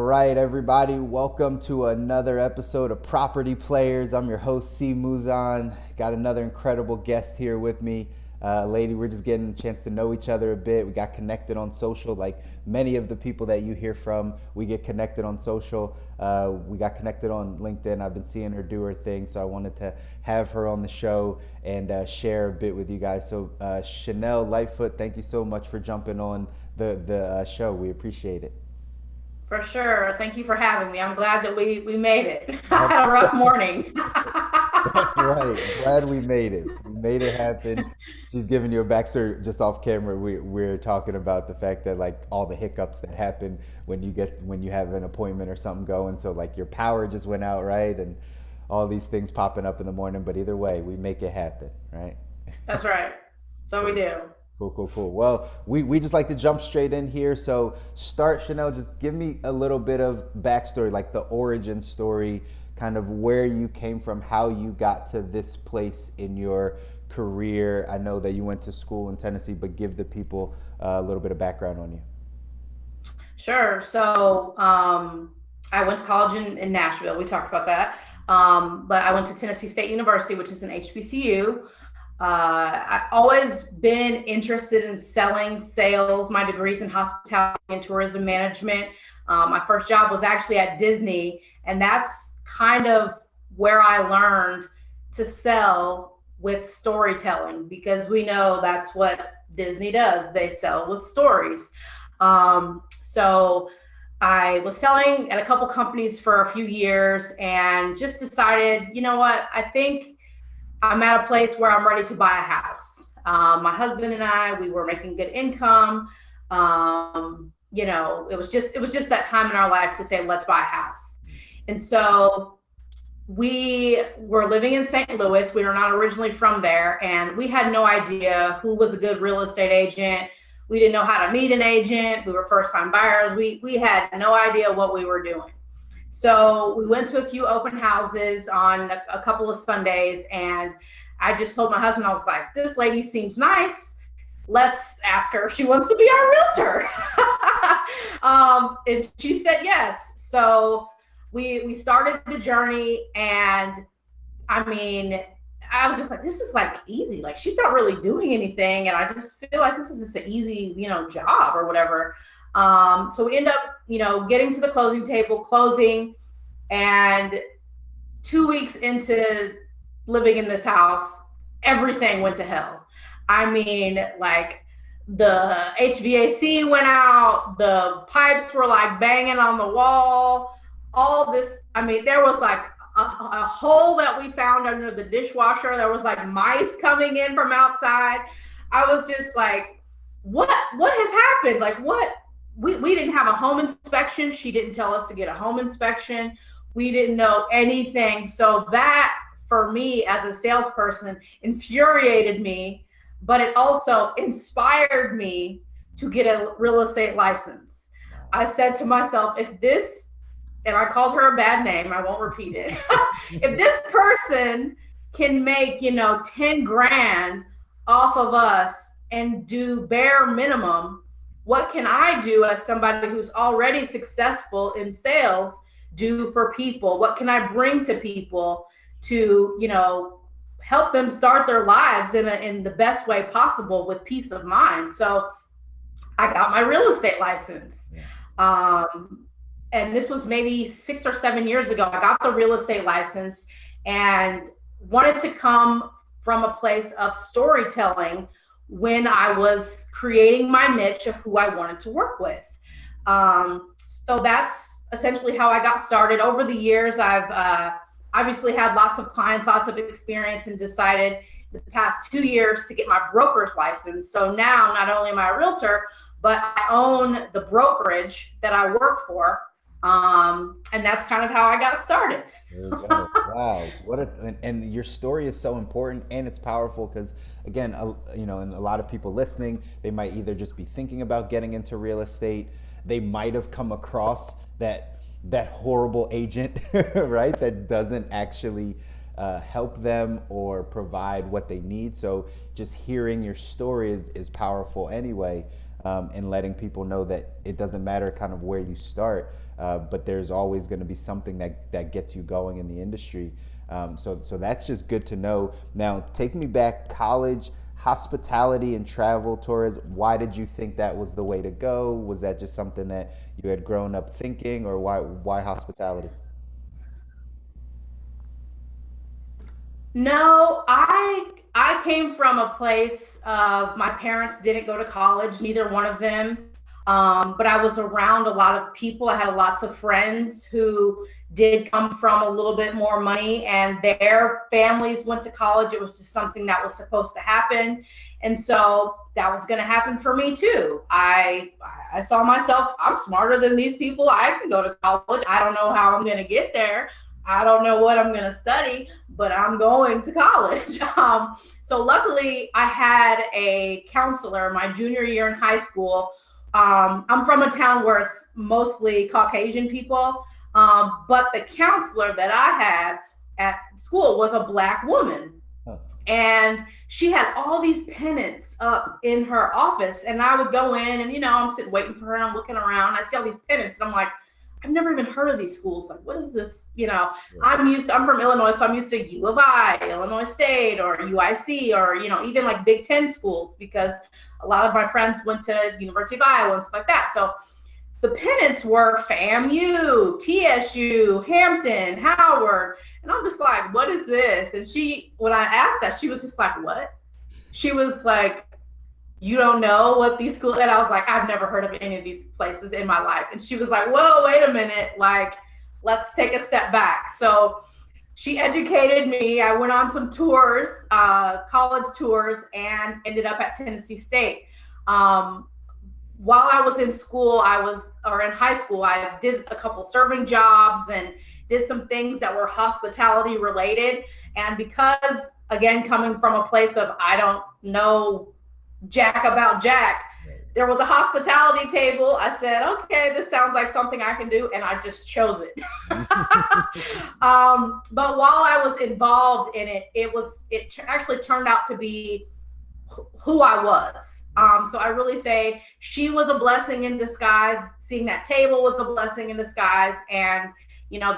right, everybody. Welcome to another episode of Property Players. I'm your host, C. Mouzon. Got another incredible guest here with me. Lady, we're just getting a chance to know each other a bit. We got connected on social, like many of the people that you hear from. We get connected on social. We got connected on LinkedIn. I've been seeing her do her thing, so I wanted to have her on the show and share a bit with you guys. So, Shanell Lightfoot, thank you so much for jumping on the show. We appreciate it. For sure. Thank you for having me. I'm glad that we made it. I had a rough morning. That's right. Glad we made it. We made it happen. She's giving you a backstory just off camera. We're talking about the fact that like all the hiccups that happen when you have an appointment or something going. So like your power just went out, right? And all these things popping up in the morning. But either way, we make it happen, right? That's right. So we do. Cool, cool, cool. Well, we just like to jump straight in here. So start, Shanell, just give me a little bit of backstory, like the origin story, kind of where you came from, how you got to this place in your career. I know that you went to school in Tennessee, but give the people a little bit of background on you. Sure. So I went to college in Nashville. We talked about that. But I went to Tennessee State University, which is an HBCU. I've always been interested in sales. My degrees in hospitality and tourism management. My first job was actually at Disney, and that's kind of where I learned to sell with storytelling, because we know that's what Disney does. They sell with stories. So I was selling at a couple companies for a few years and just decided, you know what, I think I'm at a place where I'm ready to buy a house. My husband and I, we were making good income. It was just that time in our life to say, let's buy a house. And so we were living in St. Louis. We were not originally from there, and we had no idea who was a good real estate agent. We didn't know how to meet an agent. We were first-time buyers. We had no idea what we were doing. So we went to a few open houses on a couple of Sundays, and I just told my husband, I was like, this lady seems nice. Let's ask her if she wants to be our realtor. And she said yes. So we started the journey, and I mean, I was just like, this is like easy. Like, she's not really doing anything, and I just feel like this is just an easy, job or whatever. So we end up, getting to the closing table, closing, and 2 weeks into living in this house, everything went to hell. I mean, like, the HVAC went out, the pipes were like banging on the wall, all this. I mean, there was like a hole that we found under the dishwasher. There was like mice coming in from outside. I was just like, what has happened? Like, what? We didn't have a home inspection. She didn't tell us to get a home inspection. We didn't know anything. So that, for me as a salesperson, infuriated me, but it also inspired me to get a real estate license. I said to myself, if this, and I called her a bad name, I won't repeat it. If this person can make, 10 grand off of us and do bare minimum, what can I do as somebody who's already successful in sales do for people? What can I bring to people to, help them start their lives in the best way possible with peace of mind? So I got my real estate license. Yeah. And this was maybe 6 or 7 years ago. I got the real estate license and wanted to come from a place of storytelling when I was creating my niche of who I wanted to work with. So that's essentially how I got started. Over the years, I've obviously had lots of clients, lots of experience, and decided the past 2 years to get my broker's license. So now not only am I a realtor, but I own the brokerage that I work for. And that's kind of how I got started. There you go. Wow. And your story is so important and it's powerful because, again, and a lot of people listening, they might either just be thinking about getting into real estate. They might have come across that horrible agent, right? That doesn't actually help them or provide what they need. So just hearing your story is powerful anyway. and letting people know that it doesn't matter kind of where you start, but there's always going to be something that gets you going in the industry. So that's just good to know. Now, take me back, college, hospitality and travel tourism. Why did you think that was the way to go? Was that just something that you had grown up thinking, or why hospitality? No, I came from a place of my parents didn't go to college, neither one of them. But I was around a lot of people. I had lots of friends who did come from a little bit more money, and their families went to college. It was just something that was supposed to happen. And so that was going to happen for me too. I saw myself, I'm smarter than these people. I can go to college. I don't know how I'm going to get there. I don't know what I'm going to study, but I'm going to college. So luckily, I had a counselor my junior year in high school. I'm from a town where it's mostly Caucasian people, but the counselor that I had at school was a Black woman. Huh. And she had all these pennants up in her office. And I would go in and, I'm sitting waiting for her and I'm looking around. I see all these pennants and I'm like, I've never even heard of these schools. Like, what is this? Yeah. I'm from Illinois, so I'm used to U of I, Illinois State, or UIC, or, even like Big Ten schools, because a lot of my friends went to University of Iowa and stuff like that. So the pennants were FAMU, TSU, Hampton, Howard. And I'm just like, what is this? And when I asked that, she was just like, what? She was like, you don't know what these schools, and I was like, I've never heard of any of these places in my life. And she was like, whoa, wait a minute, like, let's take a step back. So she educated me. I went on some tours, college tours, and ended up at Tennessee State. While I was in school, in high school, I did a couple serving jobs and did some things that were hospitality related. And because, again, coming from a place of I don't know jack about jack, there was a hospitality table. I said, okay, this sounds like something I can do, and I just chose it. But while I was involved in it, it actually turned out to be who I was. So I really say she was a blessing in disguise. Seeing that table was a blessing in disguise, and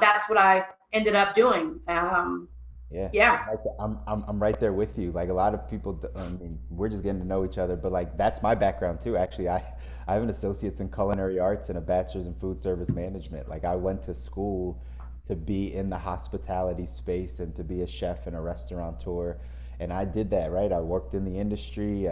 that's what I ended up doing. Yeah. I'm right there with you. Like a lot of people, I mean, we're just getting to know each other, but like that's my background too. Actually, I have an associate's in culinary arts and a bachelor's in food service management. Like I went to school to be in the hospitality space and to be a chef and a restaurateur, and I did that, right? I worked in the industry.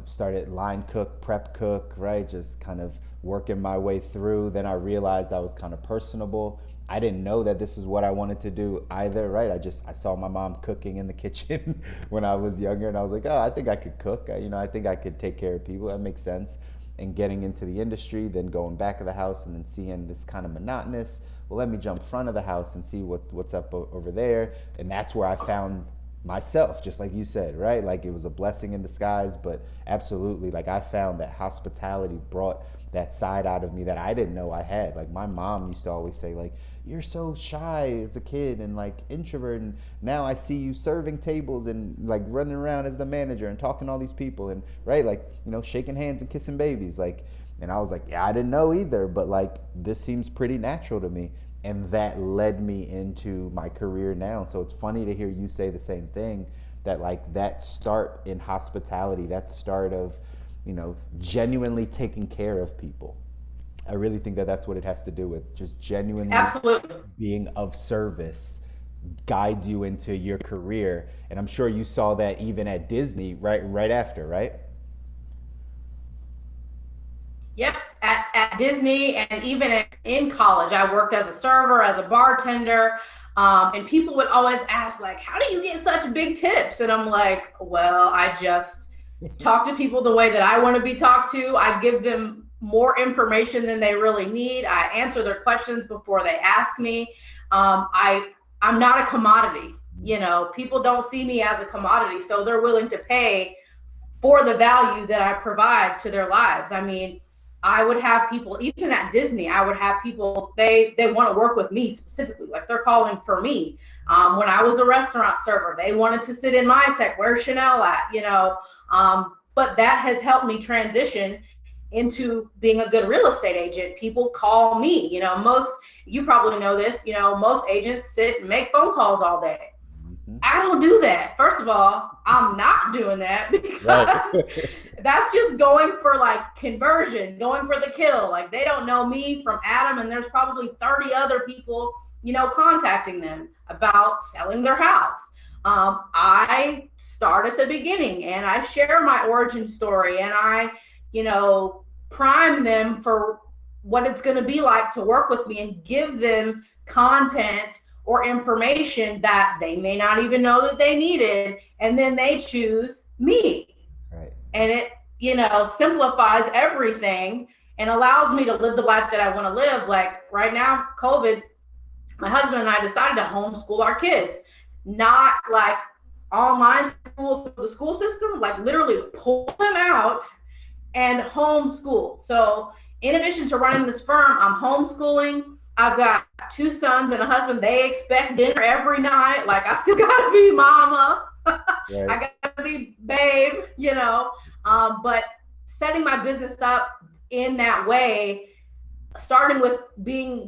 Started line cook, prep cook, right? Just kind of working my way through. Then I realized I was kind of personable. I didn't know that this is what I wanted to do either, right? I saw my mom cooking in the kitchen when I was younger, and I was like, oh, I think I could cook. I think I could take care of people. That makes sense. And getting into the industry, then going back of the house, and then seeing this kind of monotonous. Well, let me jump front of the house and see what's up over there. And that's where I found myself, just like you said, right? Like it was a blessing in disguise, but absolutely, like I found that hospitality brought that side out of me that I didn't know I had. Like my mom used to always say, like, you're so shy as a kid and like introvert, and now I see you serving tables and like running around as the manager and talking to all these people and right, like, shaking hands and kissing babies. Like, and I was like, yeah, I didn't know either, but like this seems pretty natural to me. And that led me into my career now. So it's funny to hear you say the same thing, that like that start in hospitality, that start of, genuinely taking care of people. I really think that that's what it has to do with, just genuinely Absolutely. being of service guides you into your career. And I'm sure you saw that even at Disney right after, right? Yep, at Disney, and even in college, I worked as a server, as a bartender, and people would always ask, like, how do you get such big tips? And I'm like, well, I just talk to people the way that I want to be talked to. I give them more information than they really need. I answer their questions before they ask me. I'm not a commodity. People don't see me as a commodity, so they're willing to pay for the value that I provide to their lives. I mean, I would have people, even at Disney, I would have people, they want to work with me specifically, like they're calling for me. When I was a restaurant server, they wanted to sit in my sec, where's Shanell at, but that has helped me transition into being a good real estate agent. People call me, you probably know this, most agents sit and make phone calls all day. Mm-hmm. I don't do that. First of all, I'm not doing that because Right. that's just going for like conversion, going for the kill. Like they don't know me from Adam, and there's probably 30 other people, contacting them about selling their house. I start at the beginning and I share my origin story, and I, prime them for what it's going to be like to work with me and give them content or information that they may not even know that they needed, and then they choose me. Right. And it, simplifies everything and allows me to live the life that I want to live. Like right now, COVID, my husband and I decided to homeschool our kids, not like online school through the school system, like literally pull them out and homeschool. So in addition to running this firm, I'm homeschooling. I've got 2 sons and a husband. They expect dinner every night. Like I still gotta be mama. Right. I gotta be babe, but setting my business up in that way, starting with being,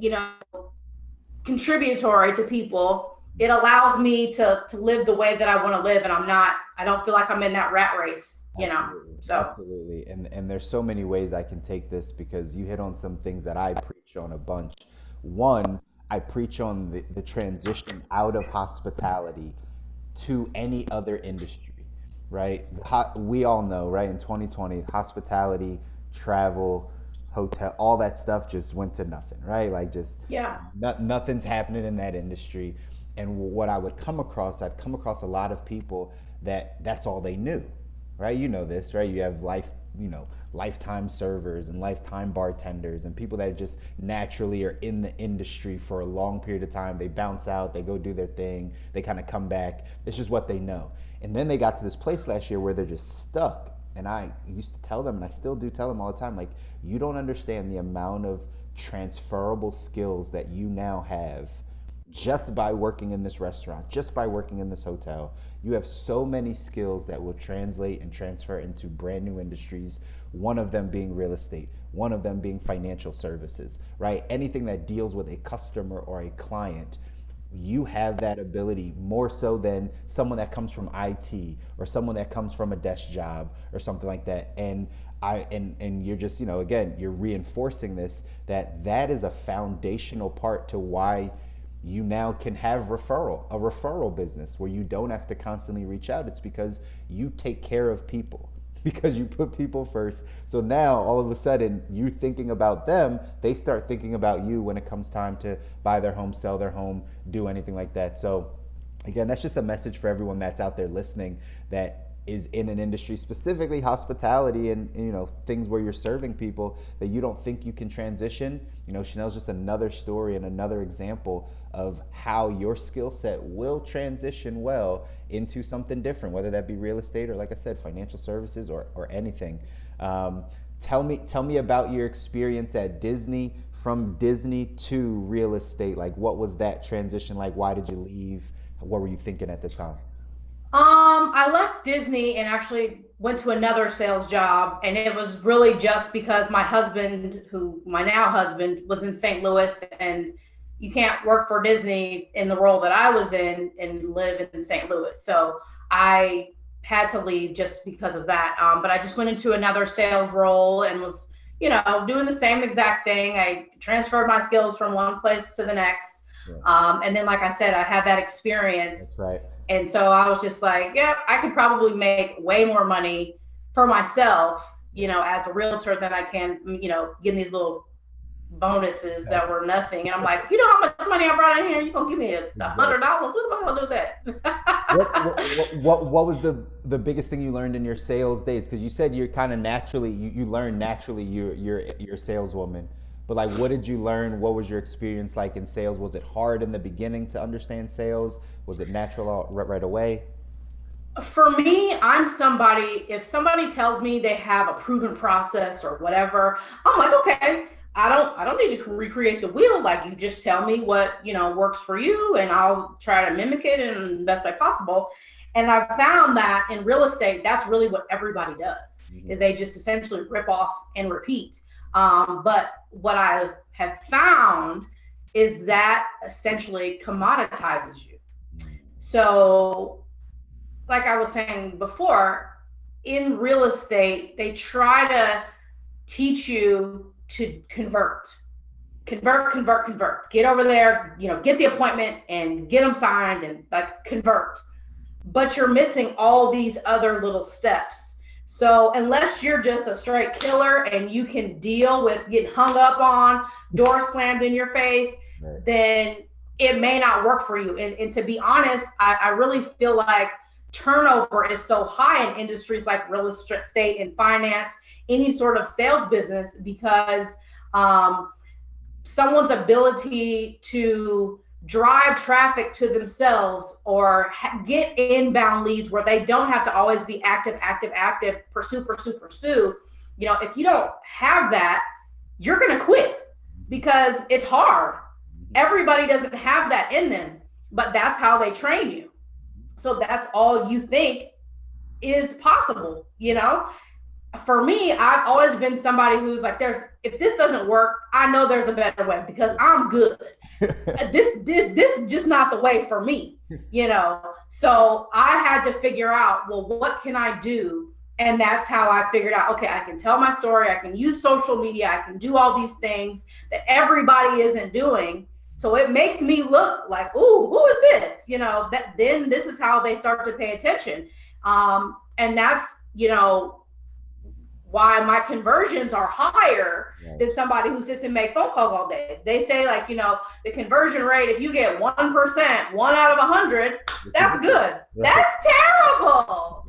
contributory to people, it allows me to live the way that I want to live, and I don't feel like I'm in that rat race, Absolutely. So Absolutely. And there's so many ways I can take this because you hit on some things that I preach on a bunch. One, I preach on the transition out of hospitality to any other industry, right? We all know, right? In 2020, hospitality, travel, hotel, all that stuff just went to nothing, right? Like just yeah. nothing's happening in that industry. And what I'd come across a lot of people that's all they knew, right? You know this, right? You have lifetime servers and lifetime bartenders and people that just naturally are in the industry for a long period of time. They bounce out, they go do their thing, they kind of come back. It's just what they know. And then they got to this place last year where they're just stuck. And I used to tell them, and I still do tell them all the time, like, you don't understand the amount of transferable skills that you now have just by working in this restaurant, just by working in this hotel. You have so many skills that will translate and transfer into brand new industries, one of them being real estate, one of them being financial services, right? Anything that deals with a customer or a client, you have that ability more so than someone that comes from IT or someone that comes from a desk job or something like that. And you're just, again, you're reinforcing this, that is a foundational part to why you now can have a referral business where you don't have to constantly reach out. It's because you take care of people, because you put people first. So now all of a sudden you thinking about them, they start thinking about you when it comes time to buy their home, sell their home, do anything like that. So again, that's just a message for everyone that's out there listening that is in an industry, specifically hospitality and things where you're serving people, that you don't think you can transition. Shanell's just another story and another example of how your skill set will transition well into something different, whether that be real estate or, like I said, financial services or anything. Tell me about your experience at Disney, from Disney to real estate. Like, what was that transition like? Why did you leave? What were you thinking at the time? I left Disney and actually went to another sales job, and it was really just because my husband, my now husband, was in St. Louis, and you can't work for Disney in the role that I was in and live in St. Louis. So I had to leave just because of that. But I just went into another sales role and was, doing the same exact thing. I transferred my skills from one place to the next. Yeah. And then, like I said, I had that experience. That's right. And so I was just like, yeah, I could probably make way more money for myself, as a realtor than I can, getting these little bonuses that were nothing. And I'm like, how much money I brought in here? You're going to give me $100? What am I going to do with that? what was the biggest thing you learned in your sales days? Because you said you're kind of naturally, you learn naturally you're a saleswoman. But like, what did you learn? What was your experience like in sales? Was it hard in the beginning to understand sales? Was it natural right away? For me, if somebody tells me they have a proven process or whatever, I'm like, okay, I don't need to recreate the wheel. Like, you just tell me what, works for you, and I'll try to mimic it in the best way possible. And I found that in real estate, that's really what everybody does, is they just essentially rip off and repeat. But what I have found is that essentially commoditizes you. So, like I was saying before, in real estate, they try to teach you to convert. Get over there, get the appointment and get them signed and like convert. But you're missing all these other little steps. So unless you're just a straight killer and you can deal with getting hung up on, door slammed in your face, then it may not work for you. And to be honest, I really feel like turnover is so high in industries like real estate and finance, any sort of sales business, because someone's ability to drive traffic to themselves or get inbound leads where they don't have to always be active, pursue. If you don't have that, you're going to quit because it's hard. Everybody doesn't have that in them, but that's how they train you. So that's all you think is possible, For me, I've always been somebody who's like, if this doesn't work, I know there's a better way because I'm good. This is just not the way for me, So I had to figure out, well, what can I do? And that's how I figured out, okay, I can tell my story. I can use social media. I can do all these things that everybody isn't doing. So it makes me look like, ooh, who is this? Then this is how they start to pay attention. And that's, why my conversions are higher than somebody who sits and make phone calls all day. They say like, the conversion rate, if you get 1%, 1 out of 100, that's good. That's terrible.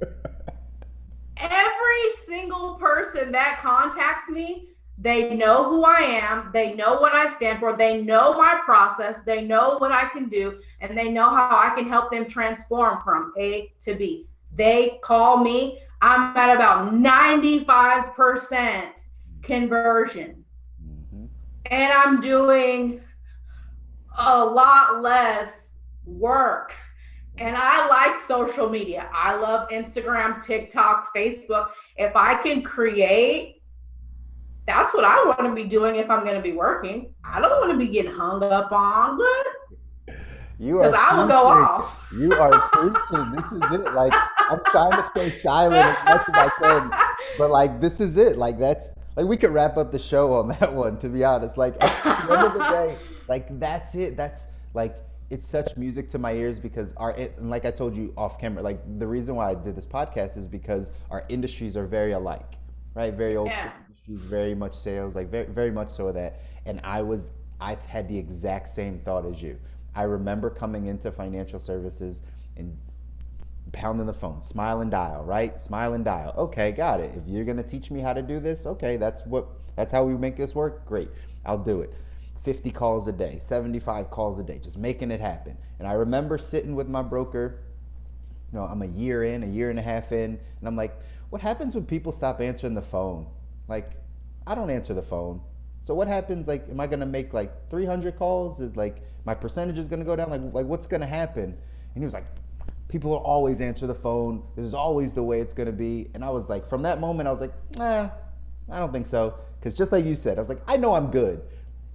Every single person that contacts me, they know who I am. They know what I stand for. They know my process. They know what I can do. And they know how I can help them transform from A to B. They call me. I'm at about 95% conversion. And I'm doing a lot less work. And I like social media. I love Instagram, TikTok, Facebook. If I can create, that's what I want to be doing if I'm going to be working. I don't want to be getting hung up on. What? Because I will go off. You are preaching. This is it. Like, I'm trying to stay silent as much as I can, but like, this is it. Like, that's like, we could wrap up the show on that one, to be honest. Like, at the end of the day, like, that's it. That's like, it's such music to my ears because and like I told you off camera, like, the reason why I did this podcast is because our industries are very alike, right? Very old school industries, very much sales, like very, very much so that. And I've had the exact same thought as you. I remember coming into financial services and pounding the phone, smile and dial, right? Smile and dial. Okay, got it. If you're gonna teach me how to do this, okay, that's how we make this work. Great, I'll do it. 50 calls a day, 75 calls a day, just making it happen. And I remember sitting with my broker, I'm a year and a half in, and I'm like, what happens when people stop answering the phone? Like, I don't answer the phone. So what happens, like, am I gonna make like 300 calls? Is like, my percentage is gonna go down? Like what's gonna happen? And he was like, people will always answer the phone. This is always the way it's gonna be. And I was like, from that moment, I was like, nah, I don't think so. Because just like you said, I was like, I know I'm good.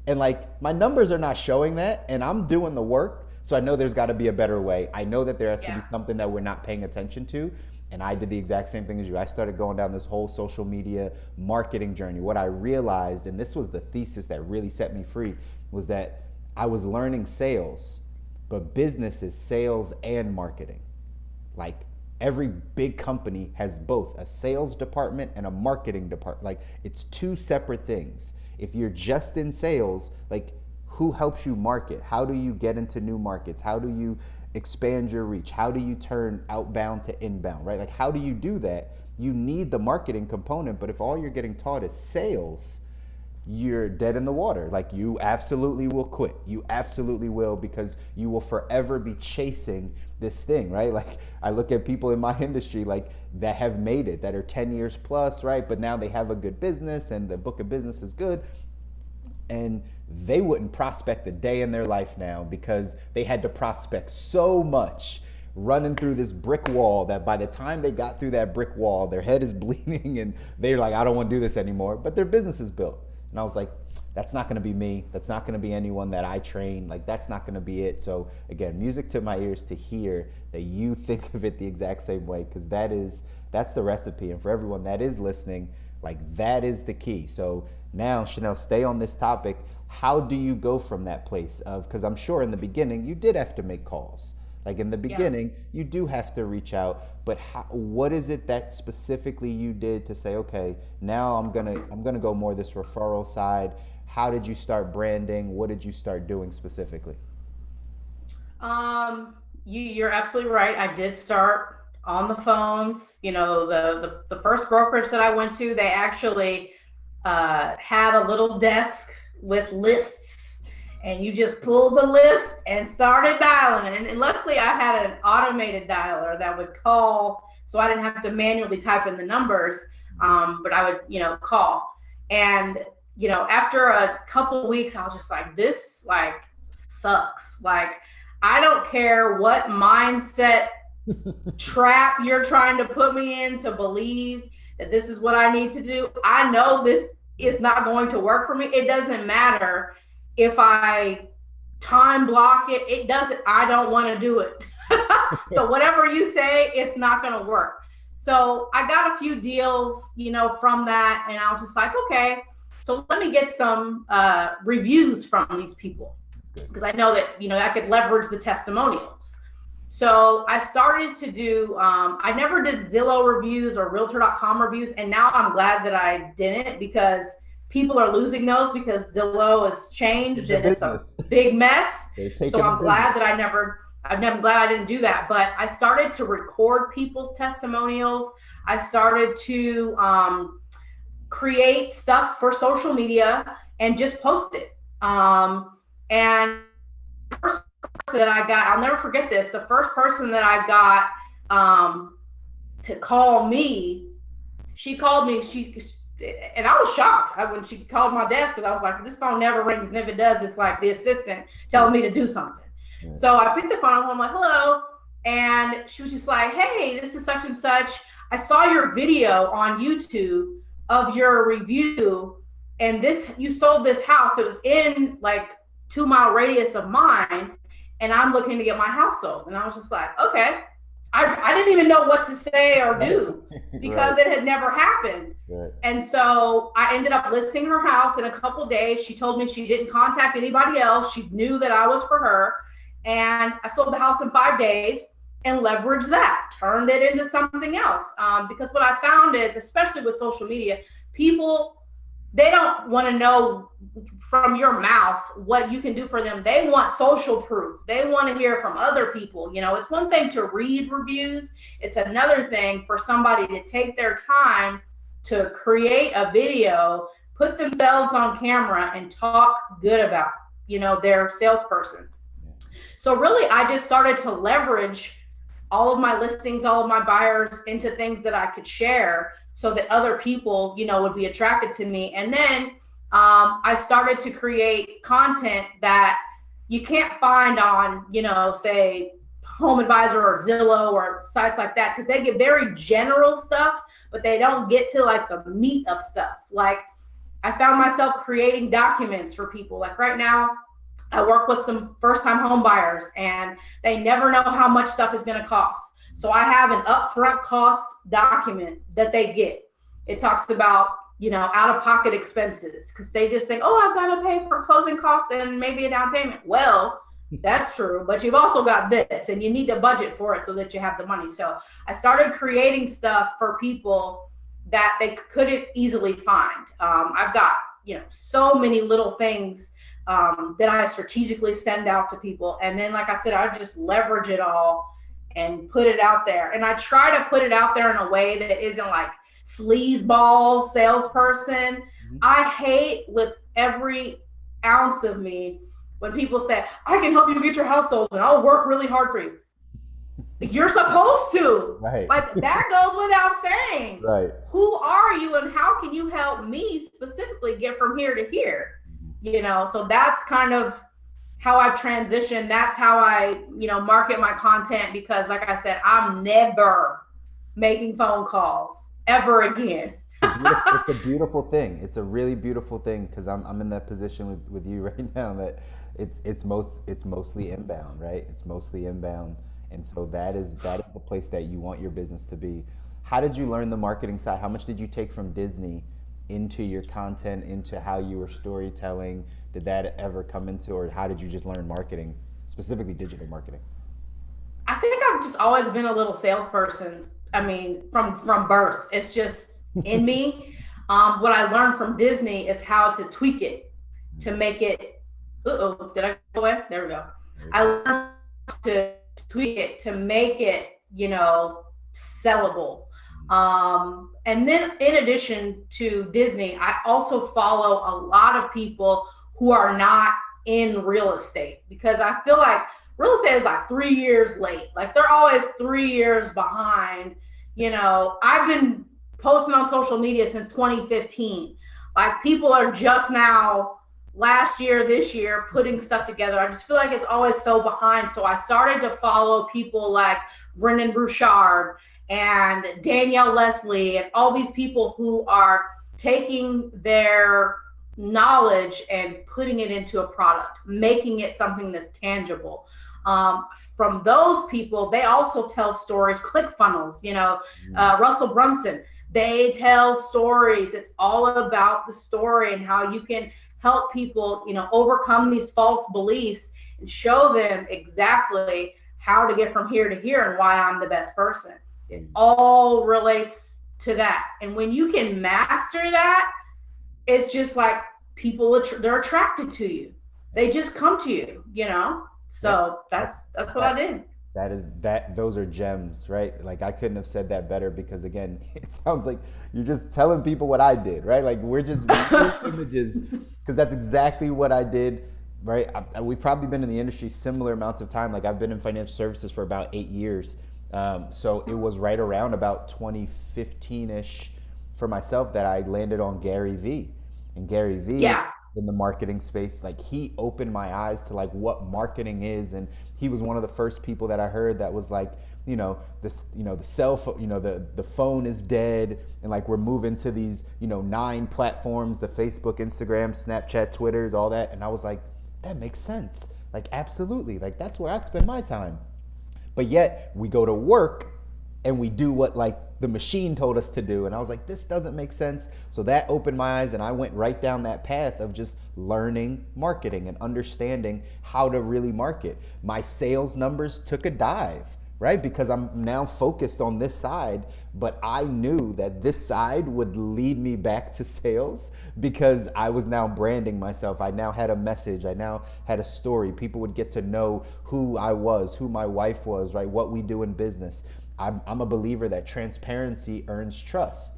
And like, my numbers are not showing that, and I'm doing the work. So I know there's gotta be a better way. I know that there has to be something that we're not paying attention to. And I did the exact same thing as you. I started going down this whole social media marketing journey. What I realized, and this was the thesis that really set me free, was that I was learning sales, but business is sales and marketing. Like, every big company has both a sales department and a marketing department. Like, it's two separate things. If you're just in sales, like, who helps you market? How do you get into new markets? How do you expand your reach? How do you turn outbound to inbound, right? Like, how do you do that? You need the marketing component, but if all you're getting taught is sales, you're dead in the water. Like, you absolutely will quit. You absolutely will, because you will forever be chasing this thing, right? Like, I look at people in my industry, like, that have made it, that are 10 years plus, right? But now they have a good business and the book of business is good. And they wouldn't prospect a day in their life now because they had to prospect so much running through this brick wall that by the time they got through that brick wall, their head is bleeding and they're like, I don't want to do this anymore. But their business is built. And I was like, that's not going to be me. That's not going to be anyone that I train. Like, that's not going to be it. So again, music to my ears to hear that you think of it the exact same way, because that's the recipe. And for everyone that is listening, like, that is the key. So now, Shanell, stay on this topic. How do you go from that place of, because I'm sure in the beginning you did have to make calls. Like in the beginning, you do have to reach out, but what is it that specifically you did to say, okay, now I'm gonna go more this referral side? How did you start branding? What did you start doing specifically? You're absolutely right. I did start on the phones. You know, the first brokerage that I went to, they actually had a little desk with lists, and you just pulled the list and started dialing. And luckily I had an automated dialer that would call, so I didn't have to manually type in the numbers, but I would, call. And, after a couple of weeks, I was just like, this like sucks. Like, I don't care what mindset trap you're trying to put me in to believe that this is what I need to do. I know this is not going to work for me. It doesn't matter if I time block it. It doesn't, I don't want to do it. So whatever you say, it's not going to work. So I got a few deals, from that. And I was just like, okay, so let me get some reviews from these people, because I know that, I could leverage the testimonials. So I started to do, I never did Zillow reviews or Realtor.com reviews. And now I'm glad that I didn't, because people are losing those because Zillow has changed and it's a big mess. So I'm glad that I'm glad I didn't do that. But I started to record people's testimonials. I started to create stuff for social media and just post it. And the first person that I got, I'll never forget this, the first person that I got to call me, she called me, and I was shocked when she called my desk, because I was like, this phone never rings, and if it does, it's like the assistant telling me to do something. Yeah. So I picked the phone up, I'm like, hello, and she was just like, hey, this is such and such. I saw your video on YouTube of your review, and you sold this house. It was in like 2-mile radius of mine, and I'm looking to get my house sold. And I was just like, okay. I didn't even know what to say or do, because it had never happened. Right. And so I ended up listing her house in a couple days. She told me she didn't contact anybody else. She knew that I was for her. And I sold the house in 5 days and leveraged that, turned it into something else. Because what I found is, especially with social media, people, they don't want to know from your mouth what you can do for them. They want social proof. They want to hear from other people. It's one thing to read reviews. It's another thing for somebody to take their time to create a video, put themselves on camera, and talk good about, their salesperson. So really, I just started to leverage all of my listings, all of my buyers into things that I could share, so that other people, would be attracted to me. And then I started to create content that you can't find on, say Home Advisor or Zillow or sites like that, because they get very general stuff, but they don't get to like the meat of stuff. Like, I found myself creating documents for people. Like right now, I work with some first-time home buyers, and they never know how much stuff is going to cost. So I have an upfront cost document that they get. It talks about, out-of-pocket expenses, because they just think, oh, I've got to pay for closing costs and maybe a down payment. Well, that's true, but you've also got this, and you need to budget for it so that you have the money. So I started creating stuff for people that they couldn't easily find. I've got, so many little things that I strategically send out to people. And then, like I said, I just leverage it all and put it out there. And I try to put it out there in a way that isn't like sleazeball salesperson. Mm-hmm. I hate with every ounce of me when people say, I can help you get your house sold and I'll work really hard for you. You're supposed to. Right. Like, that goes without saying. Right. Who are you and how can you help me specifically get from here to here? So that's kind of how I transition. That's how I, market my content, because like I said, I'm never making phone calls ever again. It's a beautiful thing. It's a really beautiful thing because I'm in that position with you right now that it's mostly inbound, right? It's mostly inbound, and so that is the place that you want your business to be. How did you learn the marketing side? How much did you take from Disney into your content, into how you were storytelling? Did that ever come into, or how did you just learn marketing, specifically digital marketing? I think I've just always been a little salesperson. I mean, from birth, it's just in me. What I learned from Disney is how to tweak it to make it. Did I go away? There we go. I learned to tweak it to make it, sellable. And then in addition to Disney, I also follow a lot of people who are not in real estate, because I feel like real estate is like 3 years late. Like they're always 3 years behind. I've been posting on social media since 2015. Like people are just now last year, this year, putting stuff together. I just feel like it's always so behind. So I started to follow people like Brendan Bouchard and Danielle Leslie and all these people who are taking their knowledge and putting it into a product, making it something that's tangible. From those people, they also tell stories. ClickFunnels, Russell Brunson, they tell stories. It's all about the story and how you can help people, overcome these false beliefs and show them exactly how to get from here to here and why I'm the best person. It all relates to that. And when you can master that, it's just like people, they're attracted to you. They just come to you, So that's what I did. Those are gems, right? Like I couldn't have said that better because again, it sounds like you're just telling people what I did, right? Like we're just images because that's exactly what I did, right? We've probably been in the industry similar amounts of time. Like I've been in financial services for about 8 years. So it was right around about 2015-ish for myself that I landed on Gary Vee. And Gary Vee, Yeah. in the marketing space, like he opened my eyes to like what marketing is, and he was one of the first people that I heard that was like, the cell phone, the phone is dead, and like we're moving to these 9 platforms, the Facebook, Instagram, Snapchat, Twitters, all that. And I was like, that makes sense. Like absolutely, like that's where I spend my time. But yet we go to work and we do what like the machine told us to do. And I was like, this doesn't make sense. So that opened my eyes and I went right down that path of just learning marketing and understanding how to really market. My sales numbers took a dive, right? Because I'm now focused on this side, but I knew that this side would lead me back to sales because I was now branding myself. I now had a message. I now had a story. People would get to know who I was, who my wife was, right? What we do in business. I'm a believer that transparency earns trust,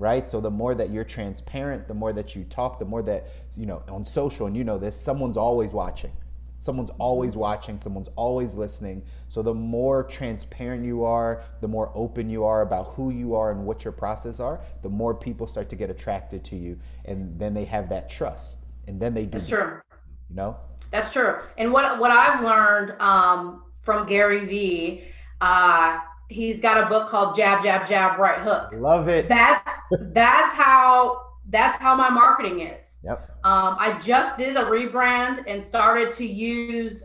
right? So the more that you're transparent, the more that you talk, the more that, on social, and this, someone's always watching. Someone's always watching, someone's always listening. So the more transparent you are, the more open you are about who you are and what your process are, the more people start to get attracted to you. And then they have that trust. And then they do. That's true. That's true. And what I've learned from Gary Vee, he's got a book called Jab, Jab, Jab, Right Hook. Love it. That's how my marketing is. Yep. I just did a rebrand and started to use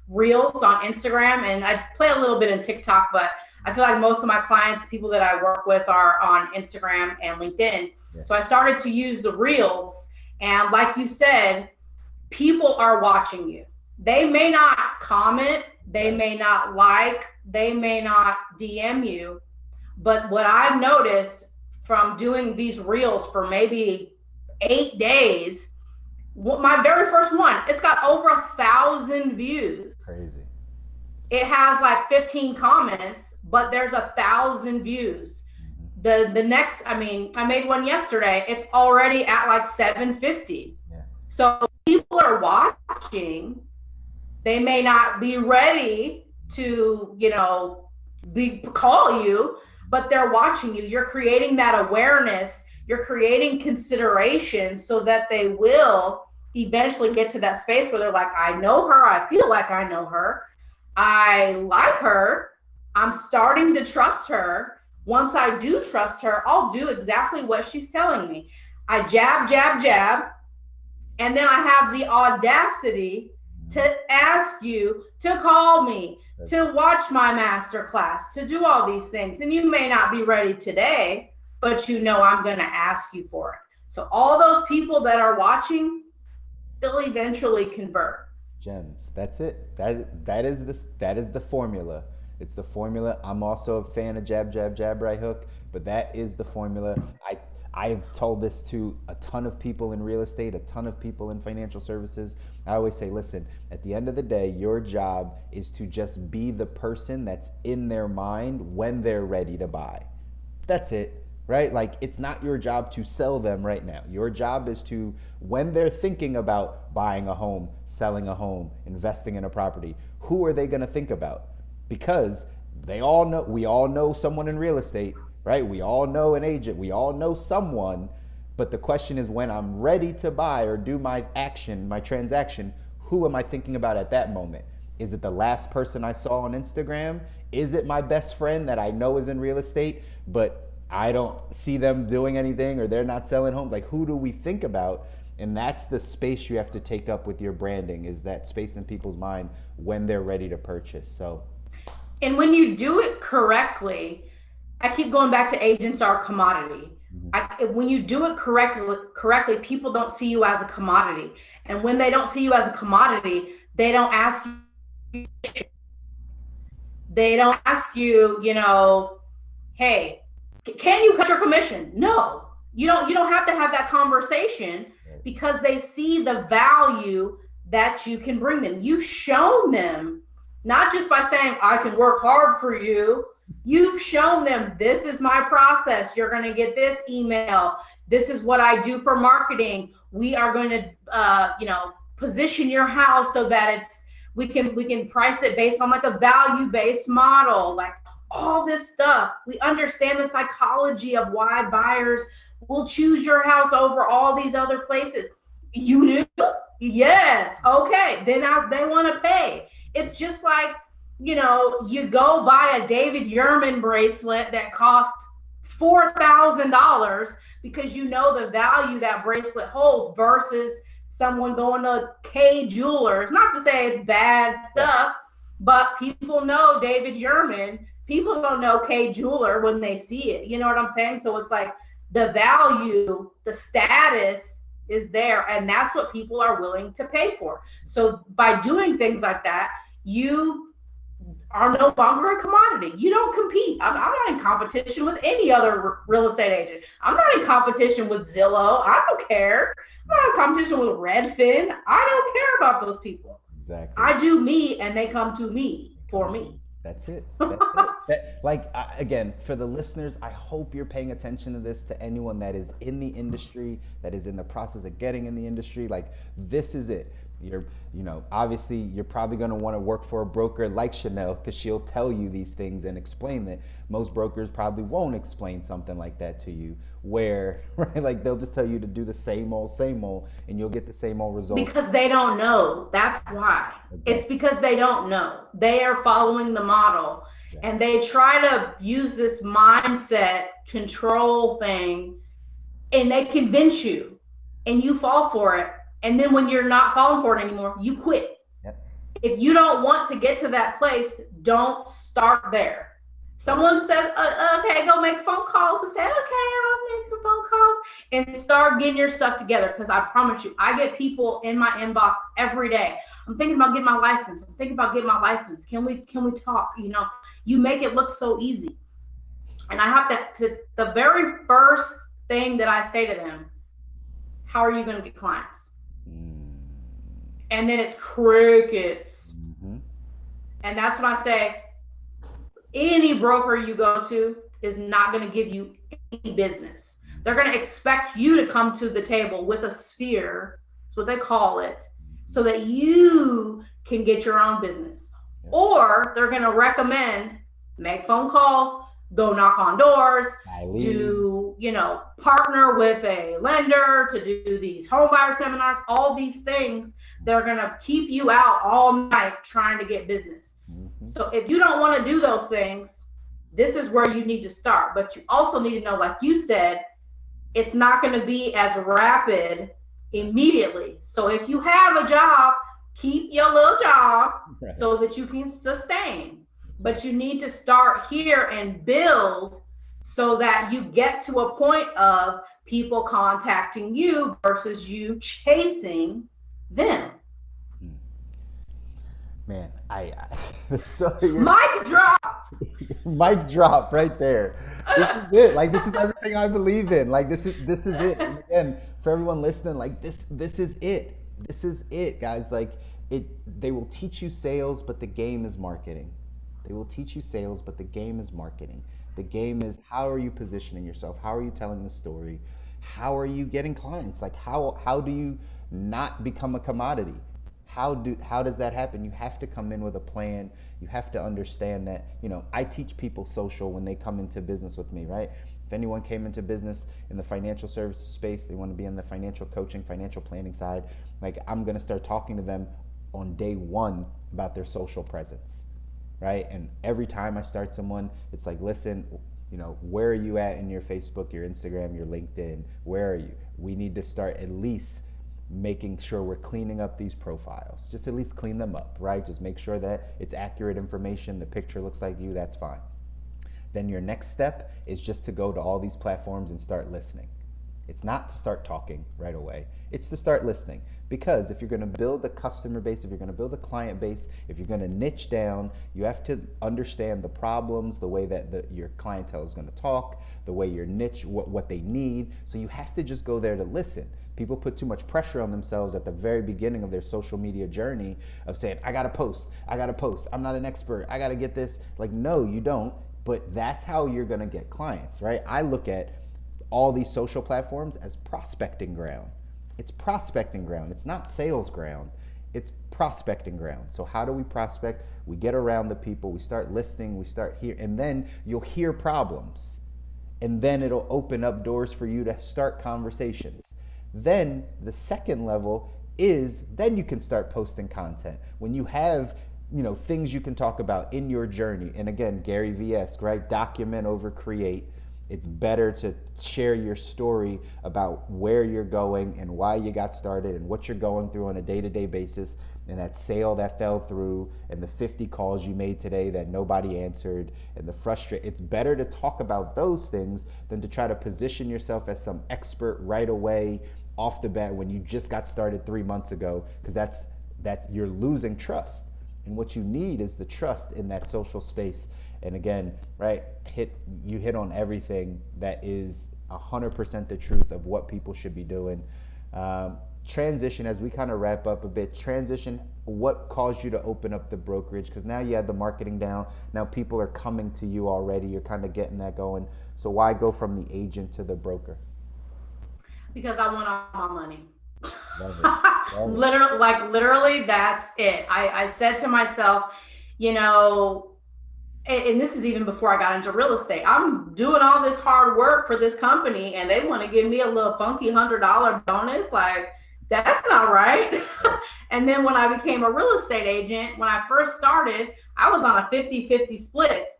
Reels on Instagram, and I play a little bit in TikTok, but I feel like most of my clients, people that I work with, are on Instagram and LinkedIn. Yeah. So I started to use the Reels, and like you said, people are watching you. They may not comment, they may not like, they may not DM you, but what I've noticed from doing these Reels for maybe 8 days, my very first one, it's got over 1,000 views. Crazy. It has like 15 comments, but there's 1,000 views. The next, I made one yesterday. It's already at like 750. Yeah. So people are watching. They may not be ready to, call you, but they're watching you. You're creating that awareness. You're creating consideration so that they will eventually get to that space where they're like, I know her, I feel like I know her, I like her, I'm starting to trust her. Once I do trust her, I'll do exactly what she's telling me. I jab, jab, jab, and then I have the audacity to ask you to call me, to watch my master class, to do all these things. And you may not be ready today, but you know I'm going to ask you for it. So all those people that are watching, they'll eventually convert. Gems. That's it. That is the formula. It's the formula. I'm also a fan of jab, jab, jab, right hook, but that is the formula. I've told this to a ton of people in real estate, a ton of people in financial services. I always say, listen, at the end of the day, your job is to just be the person that's in their mind when they're ready to buy. That's it, right? Like, it's not your job to sell them right now. Your job is to, when they're thinking about buying a home, selling a home, investing in a property, who are they going to think about? Because we all know someone in real estate, right? We all know an agent, we all know someone, but the question is, when I'm ready to buy or do my action, my transaction, who am I thinking about at that moment? Is it the last person I saw on Instagram? Is it my best friend that I know is in real estate, but I don't see them doing anything, or they're not selling homes? Like, who do we think about? And that's the space you have to take up with your branding, is that space in people's mind when they're ready to purchase. So, and when you do it correctly, I keep going back to agents are a commodity. When you do it correctly, people don't see you as a commodity. And when they don't see you as a commodity, they don't ask you, you know, hey, can you cut your commission? No, you don't have to have that conversation, because they see the value that you can bring them. You've shown them, not just by saying, I can work hard for you. You've shown them, this is my process. You're going to get this email. This is what I do for marketing. We are going to, position your house so that we can price it based on like a value-based model, like all this stuff. We understand the psychology of why buyers will choose your house over all these other places. You do? Yes. Okay. Then they want to pay. It's just like, you go buy a David Yurman bracelet that costs $4,000 because you know the value that bracelet holds, versus someone going to K Jewelers. Not to say it's bad stuff, but people know David Yurman. People don't know K Jeweler when they see it. You know what I'm saying? So it's like the value, the status is there, and that's what people are willing to pay for. So by doing things like that, you are no longer a commodity. You don't compete. I'm not in competition with any other real estate agent. I'm not in competition with Zillow. I don't care. I'm not in competition with Redfin. I don't care about those people. Exactly. I do me, and they come to me for me. That's it. Again, for the listeners, I hope you're paying attention to this. To anyone that is in the industry, that is in the process of getting in the industry, like, this is it. Obviously you're probably going to want to work for a broker like Shanell, because she'll tell you these things and explain that. Most brokers probably won't explain something like that to you, where, right, like, they'll just tell you to do the same old, and you'll get the same old results. Because they don't know. That's why. Exactly. It's because they don't know. They are following the model, and they try to use this mindset control thing, and they convince you, and you fall for it. And then when you're not falling for it anymore, you quit. Yep. If you don't want to get to that place, don't start there. Someone says, okay, go make phone calls, and say, okay, I'll make some phone calls, and start getting your stuff together. Because I promise you, I get people in my inbox every day. I'm thinking about getting my license. Can we talk? You make it look so easy. And I have the very first thing that I say to them, how are you going to get clients? And then it's crickets. Mm-hmm. And that's when I say, any broker you go to is not going to give you any business. They're going to expect you to come to the table with a sphere, that's what they call it, so that you can get your own business. Or they're going to recommend, make phone calls, go knock on doors, Eileen. to, partner with a lender, to do these home buyer seminars, all these things that are going to keep you out all night trying to get business. Mm-hmm. So if you don't want to do those things, this is where you need to start. But you also need to know, like you said, it's not going to be as rapid immediately. So if you have a job, keep your little job so that you can sustain. But you need to start here and build so that you get to a point of people contacting you versus you chasing them. Man, so mic drop. Mic drop right there. This is it. Like, this is everything I believe in. Like, this is it. And again, for everyone listening, like, this is it. This is it, guys. Like, they will teach you sales, but the game is marketing. They will teach you sales, but the game is marketing. The game is, how are you positioning yourself? How are you telling the story? How are you getting clients? Like, how do you not become a commodity? How does that happen? You have to come in with a plan. You have to understand that, I teach people social when they come into business with me, right? If anyone came into business in the financial services space, they want to be in the financial coaching, financial planning side, like, I'm going to start talking to them on day one about their social presence, right? And every time I start someone, it's like, listen, where are you at in your Facebook, your Instagram, your LinkedIn? Where are you? We need to start at least making sure we're cleaning up these profiles. Just at least clean them up, right? Just make sure that it's accurate information, the picture looks like you, that's fine. Then your next step is just to go to all these platforms and start listening. It's not to start talking right away. It's to start listening. Because if you're going to build a customer base, if you're going to build a client base, if you're going to niche down, you have to understand the problems, the way that your clientele is going to talk, the way your niche, what they need. So you have to just go there to listen. People put too much pressure on themselves at the very beginning of their social media journey of saying, I got to post, I'm not an expert, I got to get this. Like, no, you don't. But that's how you're going to get clients, right? I look at all these social platforms as prospecting ground. It's prospecting ground. It's not sales ground. It's prospecting ground. So how do we prospect? We get around the people, we start listening, we start here, and then you'll hear problems. And then it'll open up doors for you to start conversations. Then the second level is, then you can start posting content. When you have, things you can talk about in your journey. And again, Gary Vee-esque, right? Document over create. It's better to share your story about where you're going and why you got started and what you're going through on a day-to-day basis, and that sale that fell through and the 50 calls you made today that nobody answered and the frustration. It's better to talk about those things than to try to position yourself as some expert right away off the bat when you just got started 3 months ago, because that you're losing trust. And what you need is the trust in that social space. And again, right, you hit on everything that is 100% the truth of what people should be doing. Transition, as we kind of wrap up a bit, transition, what caused you to open up the brokerage? Because now you have the marketing down. Now people are coming to you already. You're kind of getting that going. So why go from the agent to the broker? Because I want all my money. Literally, that's it. I said to myself, and this is even before I got into real estate, I'm doing all this hard work for this company and they want to give me a little funky $100 bonus. Like, that's not right. And then when I became a real estate agent, when I first started, I was on a 50-50 split.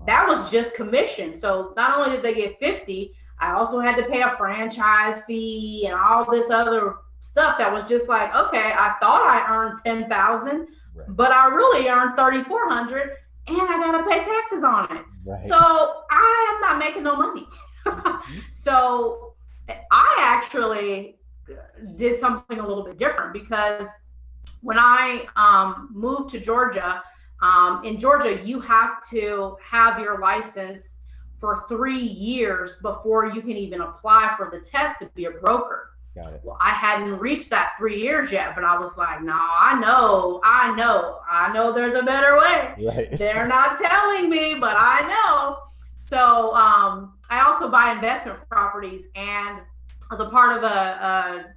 That was just commission. So not only did they get 50, I also had to pay a franchise fee and all this other stuff that was just like, okay, I thought I earned $10,000, but I really earned $3,400, and I gotta pay taxes on it. Right. So I am not making no money. So I actually did something a little bit different, because when I moved to Georgia, in Georgia, you have to have your license for 3 years before you can even apply for the test to be a broker. Got it. Well, I hadn't reached that 3 years yet, but I was like, no, I know there's a better way. Right. They're not telling me, but I know. So I also buy investment properties, and as a part of a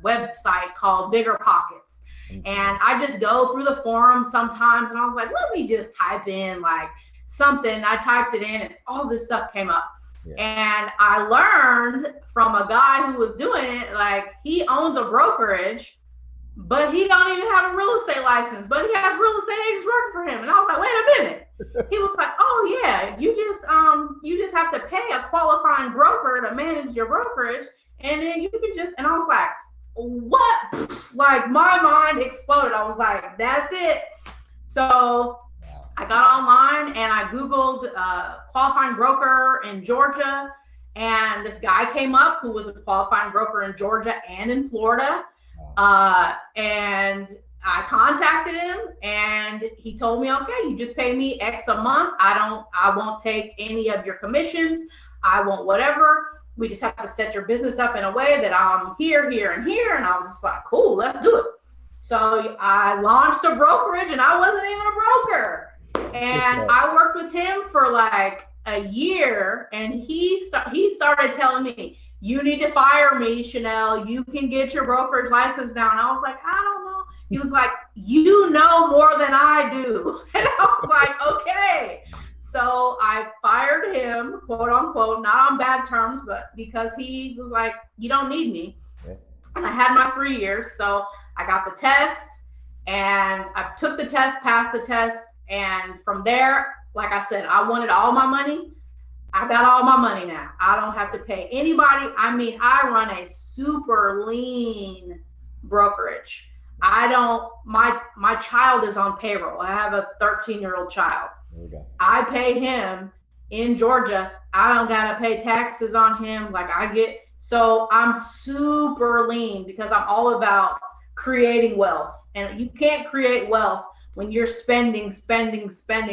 website called Bigger Pockets. Mm-hmm. And I just go through the forums sometimes, and I was like, let me just type in like something. I typed it in and all this stuff came up. Yeah. And I learned from a guy who was doing it, like he owns a brokerage, but he don't even have a real estate license, but he has real estate agents working for him. And I was like, wait a minute. He was like, oh yeah, you just have to pay a qualifying broker to manage your brokerage, and then you can just, and I was like, what? Like my mind exploded. I was like, that's it. So I got online and I Googled qualifying broker in Georgia, and this guy came up who was a qualifying broker in Georgia and in Florida. And I contacted him and he told me, okay, you just pay me X a month. I won't take any of your commissions. I won't whatever. We just have to set your business up in a way that I'm here, here, and here. And I was just like, cool, let's do it. So I launched a brokerage and I wasn't even a broker. And I worked with him for like a year, and he started telling me, you need to fire me, Shanell. You can get your brokerage license now. And I was like, I don't know. He was like, you know more than I do. And I was like, okay. So I fired him, quote unquote, not on bad terms, but because he was like, you don't need me. Okay. And I had my 3 years. So I got the test and I took the test, passed the test. And from there, like I said, I wanted all my money. I got all my money now. I don't have to pay anybody. I mean, I run a super lean brokerage. My child is on payroll. I have a 13-year-old child. There we go. I pay him in Georgia. I don't got to pay taxes on him. So I'm super lean because I'm all about creating wealth. And you can't create wealth when you're spending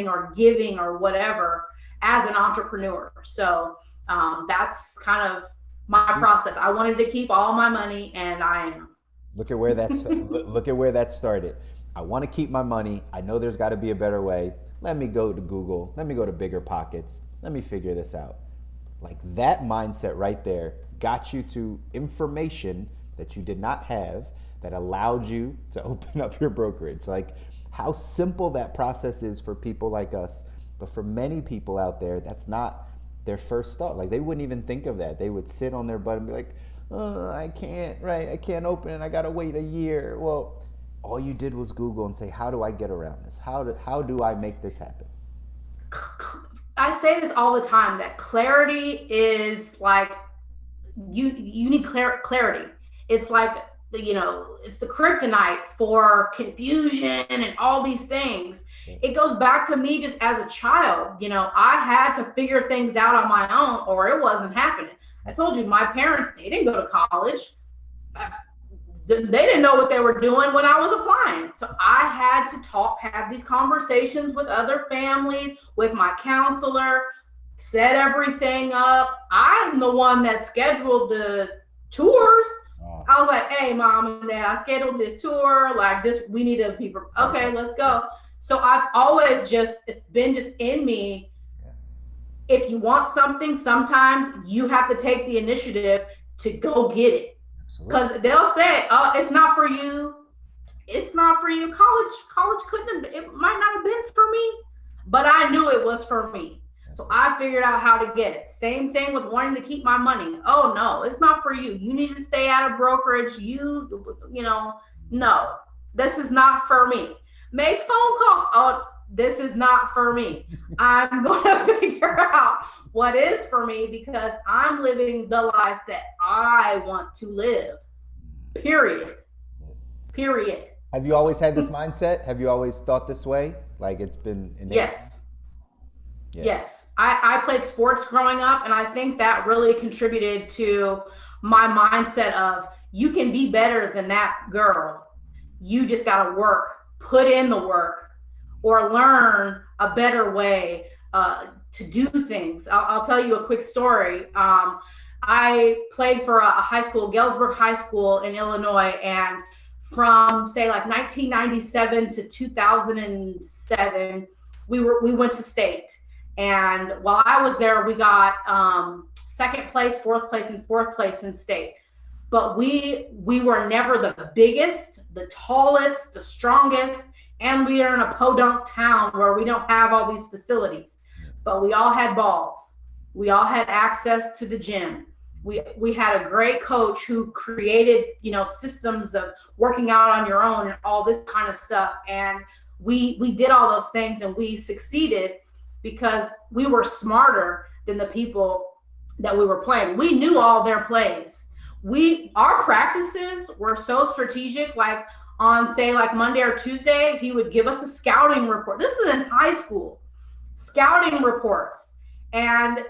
or giving or whatever as an entrepreneur. So that's kind of my process. I wanted to keep all my money, and I am. Look at where that started. I want to keep my money. I know there's got to be a better way. Let me go to Google. Let me go to Bigger Pockets. Let me figure this out. Like that mindset right there got you to information that you did not have that allowed you to open up your brokerage. Like how simple that process is for people like us. But for many people out there, that's not their first thought. Like they wouldn't even think of that. They would sit on their butt and be like, oh, I can't open it. I gotta wait a year. Well, all you did was Google and say, how do I get around this? How do I make this happen? I say this all the time, that clarity is like, you need clarity. It's like, it's the kryptonite for confusion and all these things. It goes back to me just as a child. I had to figure things out on my own or it wasn't happening. I told you, my parents, they didn't go to college. They didn't know what they were doing when I was applying. So I had to have these conversations with other families, with my counselor, set everything up. I'm the one that scheduled the tours. I was like, hey, mom and dad, I scheduled this tour, like this, we need to be, okay, let's go. So I've always it's been just in me. If you want something, sometimes you have to take the initiative to go get it. Because they'll say, oh, it's not for you. It's not for you. College couldn't have been, it might not have been for me, but I knew it was for me. So I figured out how to get it. Same thing with wanting to keep my money. Oh no, it's not for you. You need to stay out of brokerage. No, this is not for me. Make phone calls. Oh, this is not for me. I'm going to figure out what is for me because I'm living the life that I want to live. Period. Have you always had this mindset? Have you always thought this way? Like it's been innate? Yes. Yeah. Yes. I played sports growing up, and I think that really contributed to my mindset of you can be better than that girl. You just got to put in the work, or learn a better way to do things. I'll tell you a quick story. I played for a high school, Galesburg High School in Illinois, and from say like 1997 to 2007, we went to state. And while I was there, we got second place, fourth place, and fourth place in state. But we were never the biggest, the tallest, the strongest, and we are in a podunk town where we don't have all these facilities. but we all had balls. We all had access to the gym. We had a great coach who created, systems of working out on your own and all this kind of stuff. And we did all those things and we succeeded because we were smarter than the people that we were playing. We knew all their plays. Our practices were so strategic. Like on, say, like Monday or Tuesday, he would give us a scouting report. This is in high school, scouting reports. And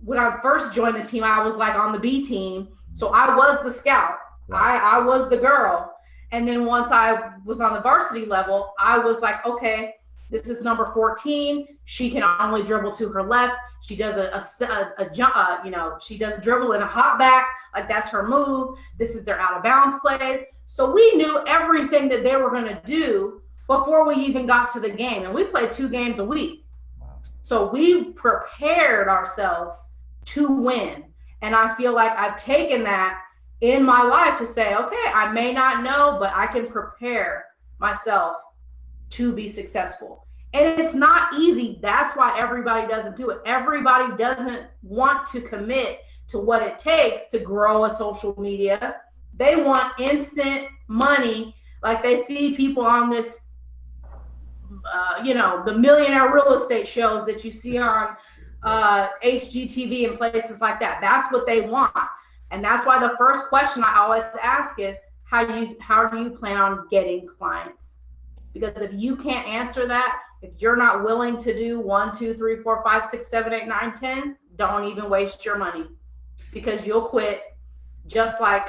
when I first joined the team, I was like on the B team. So I was the scout. I was the girl. And then once I was on the varsity level, I was like, okay, this is number 14. She can only dribble to her left. She does a jump, she does a dribble and a hop back. Like that's her move. This is their out of bounds plays. So we knew everything that they were going to do before we even got to the game. And we played 2 games a week. So we prepared ourselves to win. And I feel like I've taken that in my life to say, okay, I may not know, but I can prepare myself to be successful. And it's not easy. That's why everybody doesn't do it. Everybody doesn't want to commit to what it takes to grow a social media. They want instant money. Like they see people on this, the millionaire real estate shows that you see on HGTV and places like that. That's what they want. And that's why the first question I always ask is, how do you plan on getting clients? Because if you can't answer that, if you're not willing to do 1, 2, 3, 4, 5, 6, 7, 8, 9, 10, don't even waste your money, because you'll quit just like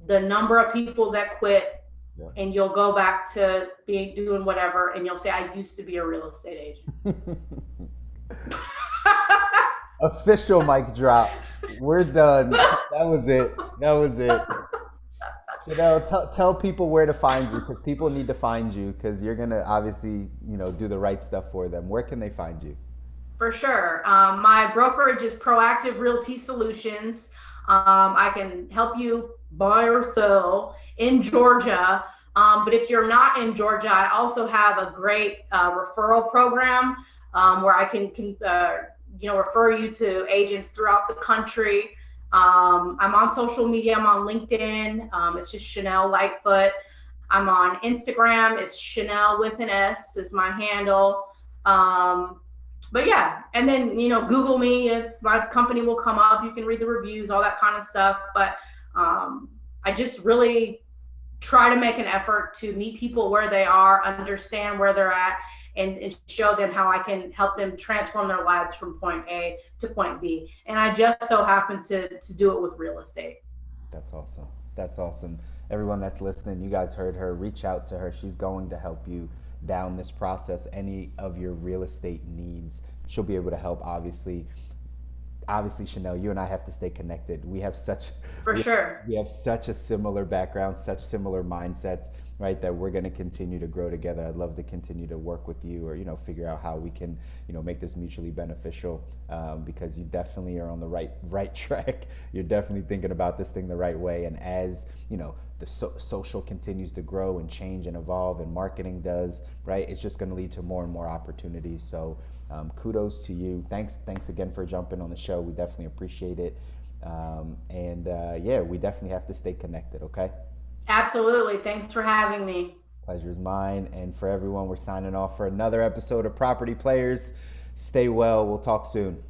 the number of people that quit. Yeah. And you'll go back to doing whatever, and you'll say, I used to be a real estate agent. Official mic drop. We're done. That was it. Tell people where to find you, because people need to find you, because you're going to obviously, do the right stuff for them. Where can they find you? For sure. My brokerage is Proactive Realty Solutions. I can help you buy or sell in Georgia. But if you're not in Georgia, I also have a great referral program where I can refer you to agents throughout the country. I'm on social media. I'm on LinkedIn. It's just Shanell Lightfoot. I'm on Instagram. It's Shanell with an S is my handle. But yeah, and then, Google me. It's my company will come up. You can read the reviews, all that kind of stuff. But I just really try to make an effort to meet people where they are, understand where they're at, and show them how I can help them transform their lives from point A to point B. And I just so happen to do it with real estate. That's awesome. That's awesome. Everyone that's listening, you guys heard her. Reach out to her. She's going to help you down this process. Any of your real estate needs, she'll be able to help. Obviously, Shanell, you and I have to stay connected. We have such a similar background, such similar mindsets, right? That we're going to continue to grow together. I'd love to continue to work with you, or figure out how we can make this mutually beneficial, because you definitely are on the right track. You're definitely thinking about this thing the right way. And as the social continues to grow and change and evolve, and marketing does, right? It's just going to lead to more and more opportunities. So kudos to you. Thanks again for jumping on the show. We definitely appreciate it. We definitely have to stay connected, okay? Absolutely. Thanks for having me. Pleasure's mine. And for everyone, we're signing off for another episode of Property Players. Stay well. We'll talk soon.